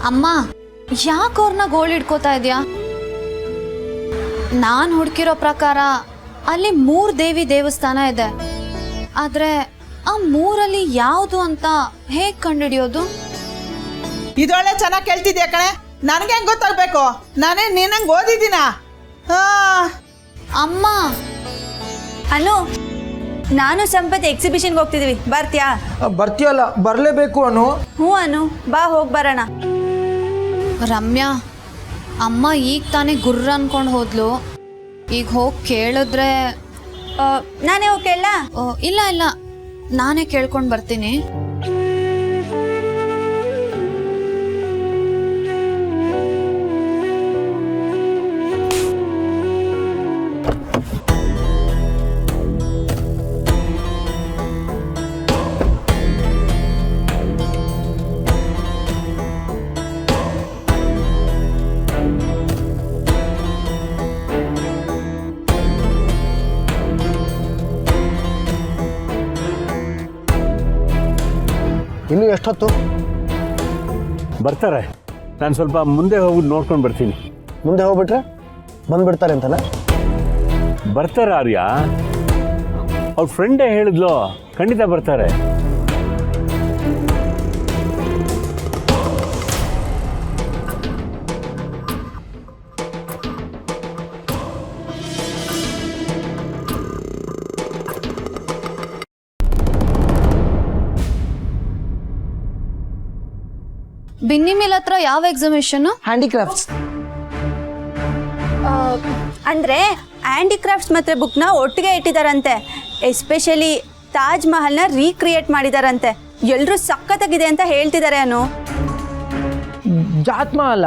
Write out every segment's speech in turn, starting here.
ಅಮ್ಮ ಯಾಕೆ ಅವ್ರನ್ನ ಗೋಳು ಹಿಡ್ಕೋತಾ ಇದೆಯಾ? ನಾನು ಹುಡುಕಿರೋ ಪ್ರಕಾರ ಅಲ್ಲಿ 3 ದೇವಿ ದೇವಸ್ಥಾನ ಇದೆ. ಆದ್ರೆ ಆ 3ರಲ್ಲಿ ಯಾವುದು ಅಂತ ಹೇಗೆ ಕಂಡುಹಿಡಿಯೋದು? ಇದೊಳ್ಳೆ ಚೆನ್ನಾಗಿ ಕೇಳ್ತಿದ್ಯಾ ಕಣೆ. ನನಗೆ ಹೆಂಗೆ ಗೊತ್ತಾಗಬೇಕು? ನಾನೇ ನೀನಂಗೆ ಓದಿದ್ದೀನ. ಅಮ್ಮ ಅನು, ನಾನು ಸಂಪತ್ ಎಕ್ಸಿಬಿಷನ್ಗೆ ಹೋಗ್ತಿದ್ದೀವಿ, ಬರ್ತೀಯಾ? ಬರ್ತೀಯಲ್ಲ, ಬರಲೇಬೇಕು ಅನು. ಹ್ಞೂ ಅನು, ಬಾ ಹೋಗಿ ಬರೋಣ. ರಮ್ಯಾ, ಅಮ್ಮ ಈಗ ತಾನೇ ಗುರ್ರ ಅನ್ಕೊಂಡು ಹೋದ್ಲು. ಈಗ ಹೋಗಿ ಕೇಳಿದ್ರೆ ನಾನೇ ಹೋಗಿ ಕೇಳ? ಇಲ್ಲ ಇಲ್ಲ, ನಾನೇ ಕೇಳ್ಕೊಂಡು ಬರ್ತೀನಿ. ಇನ್ನು ಎಷ್ಟೊತ್ತು? ಬರ್ತಾರೆ. ನಾನು ಸ್ವಲ್ಪ ಮುಂದೆ ಹೋಗಿ ನೋಡ್ಕೊಂಡು ಬರ್ತೀನಿ. ಮುಂದೆ ಹೋಗ್ಬಿಟ್ರೆ ಬಂದ್ಬಿಡ್ತಾರೆ ಅಂತಲ್ಲ? ಬರ್ತಾರೆ ಆರ್ಯ, ಅವ್ರ ಫ್ರೆಂಡೇ ಹೇಳಿದ್ಲು, ಖಂಡಿತ ಬರ್ತಾರೆ. ಬಿನ್ನಿ ಮಿಲ್ ಹತ್ರ ಯಾವ ಎಕ್ಸಿಬಿಷನ್? ಹ್ಯಾಂಡಿಕ್ರಾಫ್ಟ್ಸ್. ಅಂದರೆ ಹ್ಯಾಂಡಿಕ್ರಾಫ್ಟ್ಸ್ ಮತ್ತು ಬುಕ್ನ ಒಟ್ಟಿಗೆ ಇಟ್ಟಿದ್ದಾರಂತೆ. ಎಸ್ಪೆಷಲಿ ತಾಜ್ ಮಹಲ್ನ ರೀಕ್ರಿಯೇಟ್ ಮಾಡಿದಾರಂತೆ. ಎಲ್ಲರೂ ಸಖತ್ತಾಗಿದೆ ಅಂತ ಹೇಳ್ತಿದ್ದಾರೆ ಅನು. ಜಾತ್ ಮಹಲ?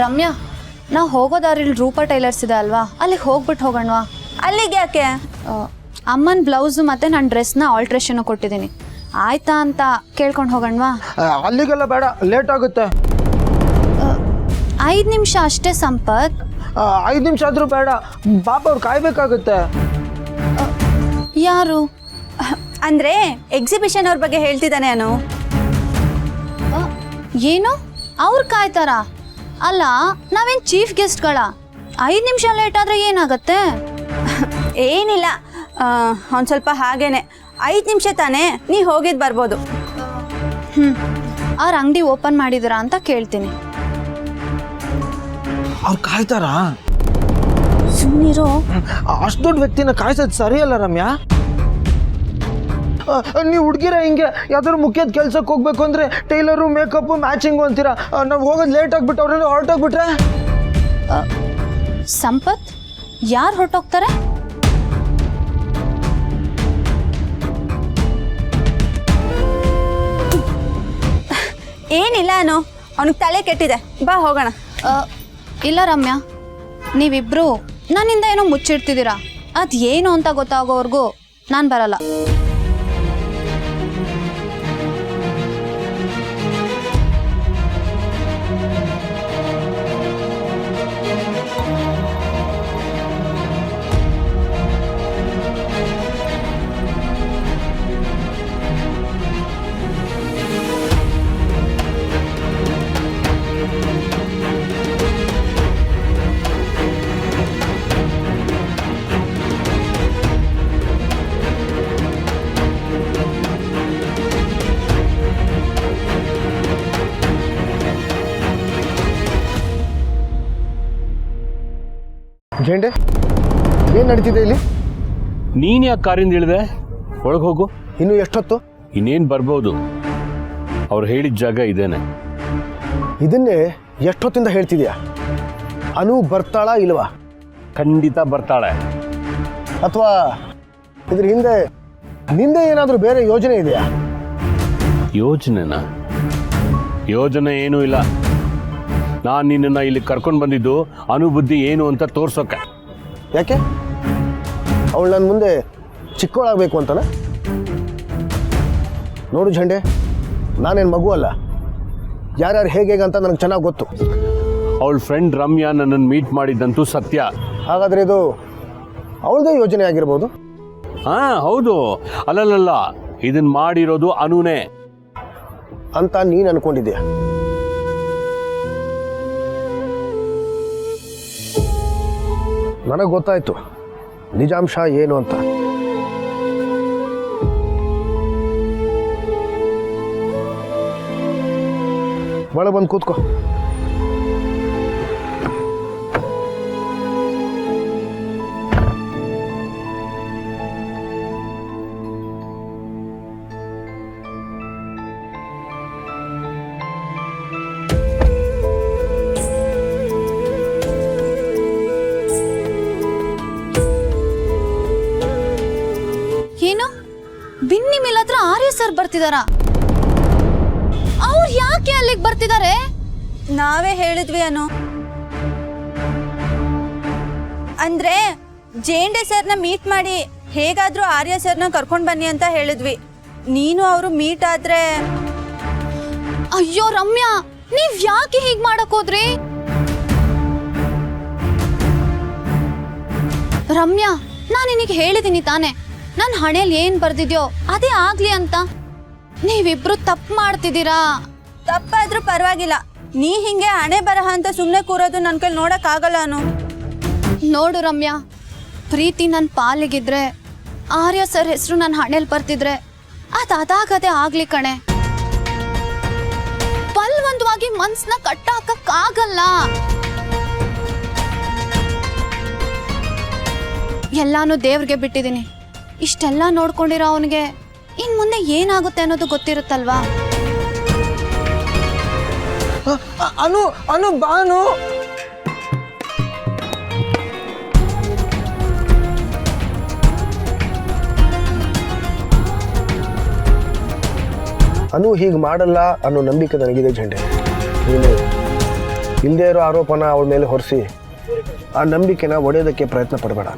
ರಮ್ಯಾ, ನಾವು ಹೋಗೋ ದಾರಿಲಿ ರೂಪಾ ಟೈಲರ್ಸ್ ಇದೆ ಅಲ್ವಾ, ಅಲ್ಲಿಗೆ ಹೋಗ್ಬಿಟ್ಟು ಹೋಗೋಣವಾ? ಅಲ್ಲಿಗೆ ಯಾಕೆ? ಅಮ್ಮನ ಬ್ಲೌಸು ಮತ್ತು ನನ್ನ ಡ್ರೆಸ್ನ ಆಲ್ಟ್ರೇಷನ್ ಕೊಟ್ಟಿದ್ದೀನಿ, ಆಯ್ತಾ ಅಂತ ಕೇಳ್ಕೊಂಡು ಹೋಗೋಣವಾ? ಅಲ್ಲಿಗೆಲ್ಲ ಬೇಡ, ಲೇಟ್ ಆಗುತ್ತೆ. 5 ನಿಮಿಷ ಅಷ್ಟೇ ಸಂಪತ್. 5 ನಿಮಿಷ ಆದರೂ ಬೇಡ, ಪಾಪ ಅವ್ರು ಕಾಯ್ಬೇಕಾಗುತ್ತೆ. ಯಾರು? ಅಂದರೆ ಎಕ್ಸಿಬಿಷನ್ ಅವ್ರ ಬಗ್ಗೆ ಹೇಳ್ತಿದ್ದಾನೆ ಅನು. ಏನು ಅವ್ರು ಕಾಯ್ತಾರಾ? ಅಲ್ಲ, ನಾವೇನು ಚೀಫ್ ಗೆಸ್ಟ್ಗಳ? 5 ನಿಮಿಷ ಲೇಟ್ ಆದರೆ ಏನಾಗತ್ತೆ? ಏನಿಲ್ಲ, ಒಂದು ಸ್ವಲ್ಪ ಹಾಗೇನೆ. 5 ನಿಮಿಷ ತಾನೇ, ನೀ ಹೋಗಿದ್ದು ಬರ್ಬೋದು. ಅವ್ರ ಅಂಗಡಿ ಓಪನ್ ಮಾಡಿದಿರಾ ಅಂತ ಕೇಳ್ತೀನಿ. ಅವ್ರು ಕಾಯ್ತಾರಾ? ಸುಮ್ಮನಿರೋ. ಅಷ್ಟು ದೊಡ್ಡ ವ್ಯಕ್ತಿನ ಕಾಯ್ಸೋದು ಸರಿಯಲ್ಲ ರಮ್ಯಾ. ನೀವು ಹುಡುಗಿರ ಹಿಂಗೆ ಯಾವ್ದಾದ್ರು ಮುಖ್ಯದ ಕೆಲ್ಸಕ್ಕೆ ಹೋಗ್ಬೇಕು ಅಂದರೆ ಟೈಲರು, ಮೇಕಪ್ಪು, ಮ್ಯಾಚಿಂಗು ಅಂತೀರಾ. ನಾವು ಹೋಗೋದು ಲೇಟ್ ಆಗಿಬಿಟ್ಟು ಅವ್ರನ್ನ ಹೊರಟೋಗ್ಬಿಟ್ರೆ? ಸಂಪತ್, ಯಾರು ಹೊರಟೋಗ್ತಾರೆ? ಏನಿಲ್ಲ ಅನು, ಅವನಿಗೆ ತಲೆ ಕೆಟ್ಟಿದೆ, ಬಾ ಹೋಗೋಣ. ಇಲ್ಲ ರಮ್ಯಾ, ನೀವಿಬ್ರು ನನ್ನಿಂದ ಏನೋ ಮುಚ್ಚಿಡ್ತಿದ್ದೀರಾ. ಅದು ಏನು ಅಂತ ಗೊತ್ತಾಗೋವರೆಗೂ ನಾನು ಬರಲ್ಲ. ಜೆಂಡೆ, ಏನು ನಡೀತಿದೆ ಇಲ್ಲಿ? ನೀನು ಯಾಕೆ ಕಾರಿಂದ ಇಳಿದೆ? ಒಳಗೆ ಹೋಗು. ಇನ್ನು ಎಷ್ಟೊತ್ತು? ಇನ್ನೇನು ಬರ್ಬೋದು, ಅವ್ರು ಹೇಳಿದ ಜಾಗ ಇದೇನೆ. ಇದನ್ನೇ ಎಷ್ಟೊತ್ತಿಂದ ಹೇಳ್ತಿದ್ಯಾ? ಅನು ಬರ್ತಾಳಾ ಇಲ್ವಾ? ಖಂಡಿತ ಬರ್ತಾಳೆ. ಅಥವಾ ಇದ್ರ ಹಿಂದೆ ನಿಂದೆ ಏನಾದರೂ ಬೇರೆ ಯೋಜನೆ ಇದೆಯಾ? ಯೋಜನೆನಾ? ಯೋಜನೆ ಏನೂ ಇಲ್ಲ. ನಾನು ನಿನ್ನನ್ನು ಇಲ್ಲಿ ಕರ್ಕೊಂಡು ಬಂದಿದ್ದು ಅನುಬುದ್ಧಿ ಏನು ಅಂತ ತೋರ್ಸೋಕ್ಕೆ. ಯಾಕೆ? ಅವಳು ನನ್ನ ಮುಂದೆ ಚಿಕ್ಕವಳಾಗಬೇಕು ಅಂತನ? ನೋಡು ಝಂಡೆ, ನಾನೇನು ಮಗು ಅಲ್ಲ. ಯಾರ್ಯಾರು ಹೇಗೆ ಅಂತ ನನಗೆ ಚೆನ್ನಾಗಿ ಗೊತ್ತು. ಅವಳ ಫ್ರೆಂಡ್ ರಮ್ಯಾ ನನ್ನನ್ನು ಮೀಟ್ ಮಾಡಿದ್ದಂತೂ ಸತ್ಯ. ಹಾಗಾದರೆ ಇದು ಅವಳದೇ ಯೋಜನೆ ಆಗಿರ್ಬೋದು. ಹೌದು. ಅಲ್ಲಲ್ಲ, ಇದನ್ನ ಮಾಡಿರೋದು ಅನುನೇ ಅಂತ ನೀನು ಅನ್ಕೊಂಡಿದ್ಯಾ? ನನಗೆ ಗೊತ್ತಾಯ್ತು ನಿಜಾಂಶ ಏನು ಅಂತ. ಒಳಗೆ ಬಂದು ಕೂತ್ಕೋ. ಏನು ಬಿನ್ನಿ ಮಿಲ್ ಹತ್ರ ಆರ್ಯ ಸರ್ ಬರ್ತಿದಾರ? ಅವ್ರು ಯಾಕೆ ಅಲ್ಲಿಗೆ ಬರ್ತಿದ್ದಾರೆ? ನಾವೇ ಹೇಳಿದ್ವಿ ಅನು. ಅಂದ್ರೆ ಜೇಂಡೆ ಸರ್ನ ಮೀಟ್ ಮಾಡಿ ಹೇಗಾದ್ರೂ ಆರ್ಯ ಸರ್ನ ಕರ್ಕೊಂಡು ಬನ್ನಿ ಅಂತ ಹೇಳಿದ್ವಿ. ನೀನು ಅವರು ಮೀಟ್ ಆದ್ರೆ. ಅಯ್ಯೋ ರಮ್ಯಾ, ನೀವ್ ಯಾಕೆ ಹೀಗ್ ಮಾಡಕ್ ಹೋದ್ರಿ? ರಮ್ಯಾ, ನಾನು ನಿನಗೆ ಹೇಳಿದೀನಿ ತಾನೆ, ನನ್ನ ಹಣೆಯಲ್ಲಿ ಏನ್ ಬರ್ದಿದ್ಯೋ ಅದೇ ಆಗ್ಲಿ ಅಂತ. ನೀವಿಬ್ರು ತಪ್ಪು ಮಾಡ್ತಿದ್ದೀರಾ. ತಪ್ಪಾದ್ರೂ ಪರವಾಗಿಲ್ಲ, ನೀ ಹಿಂಗೆ ಹಣೆ ಬರಹ ಅಂತ ಸುಮ್ಮನೆ ಕೂರೋದು ನನ್ನ ಕೈಲಿ ನೋಡಕ್ ಆಗಲ್ಲ ಅನು. ನೋಡು ರಮ್ಯಾ, ಪ್ರೀತಿ ನನ್ನ ಪಾಲಿಗಿದ್ರೆ, ಆರ್ಯ ಸರ್ ಹೆಸರು ನನ್ನ ಹಣೆಯಲ್ಲಿ ಬರ್ತಿದ್ರೆ ಅದಾಗದೆ ಆಗ್ಲಿ ಕಣೆ. ಬಲ್ವಂತವಾಗಿ ಮನ್ಸನ್ನ ಕಟ್ಟಾಕಕ್ಕಾಗಲ್ಲ. ಎಲ್ಲಾನು ದೇವ್ರಿಗೆ ಬಿಟ್ಟಿದ್ದೀನಿ. ಇಷ್ಟೆಲ್ಲ ನೋಡ್ಕೊಂಡಿರೋ ಅವನಿಗೆ ಇನ್ ಮುಂದೆ ಏನಾಗುತ್ತೆ ಅನ್ನೋದು ಗೊತ್ತಿರುತ್ತಲ್ವಾ? ಅನು ಅನು ಬಾನು. ಅನು ಹೀಗೆ ಮಾಡಲ್ಲ ಅನ್ನೋ ನಂಬಿಕೆ ನನಗಿದೆ ಜಂಡೆ. ನೀನು ಇಲ್ಲದೇ ಇರೋ ಆರೋಪನ ಅವಳ ಮೇಲೆ ಹೊರಿಸಿ ಆ ನಂಬಿಕೆನ ಒಡೆಯೋದಕ್ಕೆ ಪ್ರಯತ್ನ ಪಡಬೇಡ.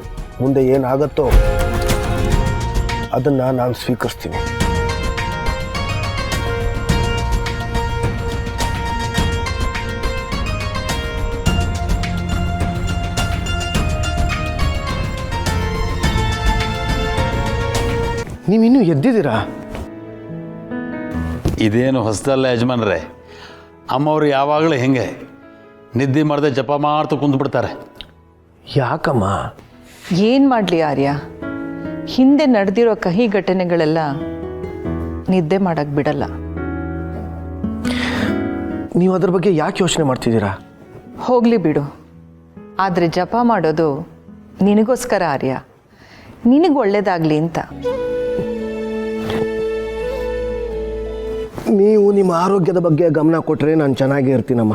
ಮುಂದೆ ಏನಾಗತ್ತೋ ಅದನ್ನು ನಾನು ಸ್ವೀಕರಿಸ್ತೀನಿ. ನೀವಿನ್ನೂ ಎದ್ದಿದ್ದೀರಾ? ಇದೇನು ಹೊಸದಲ್ಲ ಯಜಮಾನ್ರೆ. ಅಮ್ಮವ್ರು ಯಾವಾಗಲೂ ಹೆಂಗೆ ನಿದ್ದೆ ಮಾಡದೆ ಜಪ ಮಾಡ್ತಾ ಕುಂತ್ಬಿಡ್ತಾರೆ. ಯಾಕಮ್ಮ? ಏನು ಮಾಡಲಿ ಆರ್ಯ, ಹಿಂದೆ ನಡೆದಿರೋ ಕಹಿ ಘಟನೆಗಳೆಲ್ಲ ನಿದ್ದೆ ಮಾಡಕ್ಕೆ ಬಿಡಲ್ಲ. ನೀವು ಅದ್ರ ಬಗ್ಗೆ ಯಾಕೆ ಯೋಚನೆ ಮಾಡ್ತಿದ್ದೀರಾ? ಹೋಗಲಿ ಬಿಡು. ಆದರೆ ಜಪ ಮಾಡೋದು ನಿನಗೋಸ್ಕರ ಆರ್ಯ, ನಿನಗೆ ಒಳ್ಳೇದಾಗಲಿ ಅಂತ. ನೀವು ನಿಮ್ಮ ಆರೋಗ್ಯದ ಬಗ್ಗೆ ಗಮನ ಕೊಟ್ಟರೆ ನಾನು ಚೆನ್ನಾಗೇ ಇರ್ತೀನಮ್ಮ.